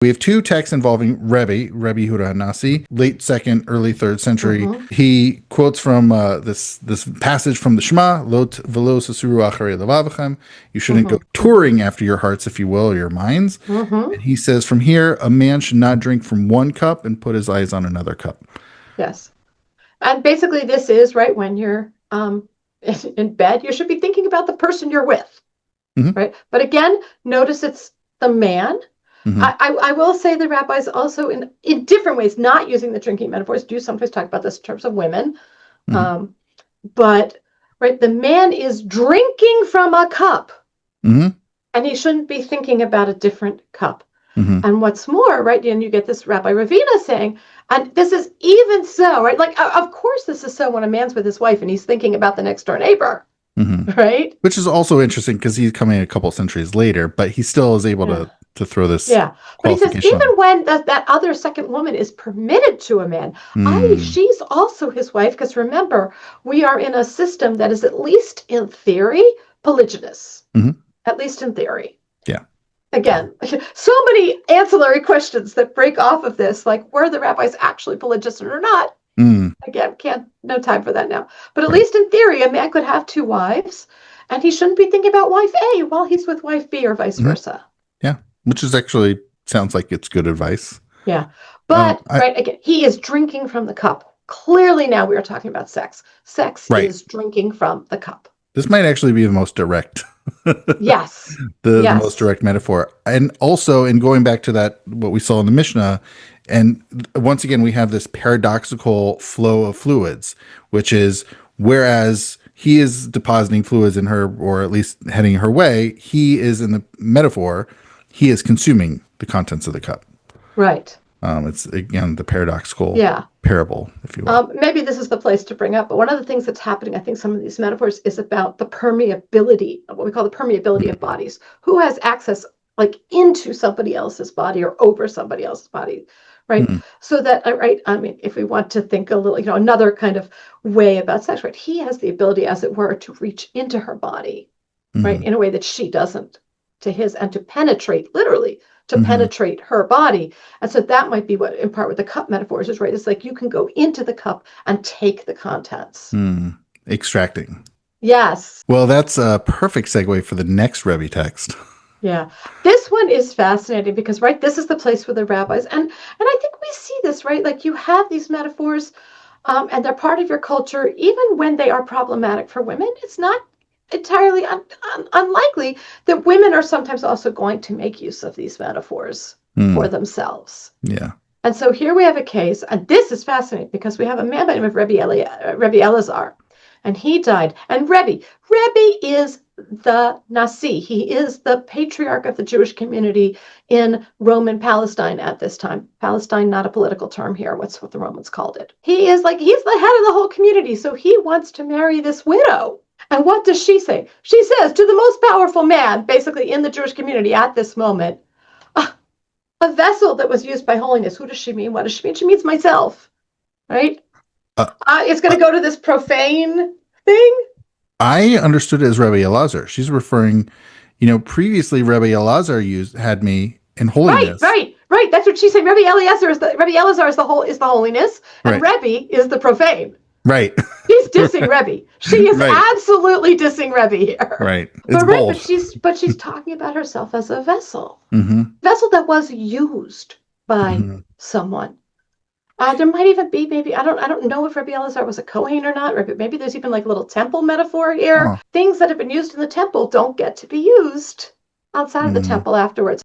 We have two texts involving Rebbe Yehudah HaNasi, late 2nd, early 3rd century. He quotes from this passage from the Shema, Lot velo sasuru acharei levavechem. You shouldn't go touring after your hearts, if you will, or your minds. And he says from here, a man should not drink from one cup and put his eyes on another cup. Yes. And basically this is, right, when you're in bed, you should be thinking about the person you're with, right? But again, notice it's the man. I will say the rabbis also in different ways, not using the drinking metaphors, do sometimes talk about this in terms of women. But right, the man is drinking from a cup and he shouldn't be thinking about a different cup. And what's more, right, and you get this Rabbi Ravina saying, and this is even so, right, like, of course this is so when a man's with his wife and he's thinking about the next door neighbor. Right? Which is also interesting because he's coming a couple centuries later, but he still is able to throw this. Yeah. But he says, even when that other second woman is permitted to a man, she's also his wife. Because remember, we are in a system that is, at least in theory, polygynous. At least in theory. Yeah. Again, so many ancillary questions that break off of this, like were the rabbis actually polygynous or not? Again, no time for that now. But at least in theory, a man could have two wives, and he shouldn't be thinking about wife A while he's with wife B, or vice versa. Yeah, which is actually sounds like it's good advice. Yeah, but again, he is drinking from the cup. Clearly, now we are talking about sex. Sex is drinking from the cup. This might actually be the most direct. Yes. The most direct metaphor. And also, in going back to that, what we saw in the Mishnah, and once again, we have this paradoxical flow of fluids, which is, whereas he is depositing fluids in her, or at least heading her way, he is, in the metaphor, he is consuming the contents of the cup. Right. It's, again, the paradoxical parable, if you will. Maybe this is the place to bring up, but one of the things that's happening, I think some of these metaphors, is about the permeability, what we call the permeability of bodies. Who has access, like, into somebody else's body or over somebody else's body, right? So that, right, I mean, if we want to think a little, another kind of way about sex, right, he has the ability, as it were, to reach into her body, right, in a way that she doesn't to his, and to penetrate, literally, to penetrate her body. And so that might be what, in part, with the cup metaphors is, right? It's like you can go into the cup and take the contents. Extracting. Yes. Well, that's a perfect segue for the next Rebbe text. Yeah. This one is fascinating because, right, this is the place where the rabbis, and I think we see this, right? Like, you have these metaphors and they're part of your culture, even when they are problematic for women. It's not entirely unlikely that women are sometimes also going to make use of these metaphors for themselves. Yeah. And so here we have a case, and this is fascinating because we have a man by the name of Rebbe Elazar, and he died. And Rebbe is the Nasi. He is the patriarch of the Jewish community in Roman Palestine at this time. Palestine, not a political term here. What's what the Romans called it. He's the head of the whole community, so he wants to marry this widow. And what does she say? She says to the most powerful man, basically in the Jewish community at this moment, a vessel that was used by holiness. Who does she mean? What does she mean? She means myself, right? It's going to go to this profane thing. I understood it as Rebbe Elazar. She's referring, previously Rebbe Elazar had me in holiness. Right. That's what she said. Rebbe Elazar is the holiness, and Rebbe is the profane. Right. He's dissing Rebbe. She is absolutely dissing Rebbe here. Right. It's bold. But she's talking about herself as a vessel. Vessel that was used by someone. There might even be, maybe, I don't know if Rebbe Elazar was a Kohen or not, but maybe there's even like a little temple metaphor here. Things that have been used in the temple don't get to be used outside of the temple afterwards.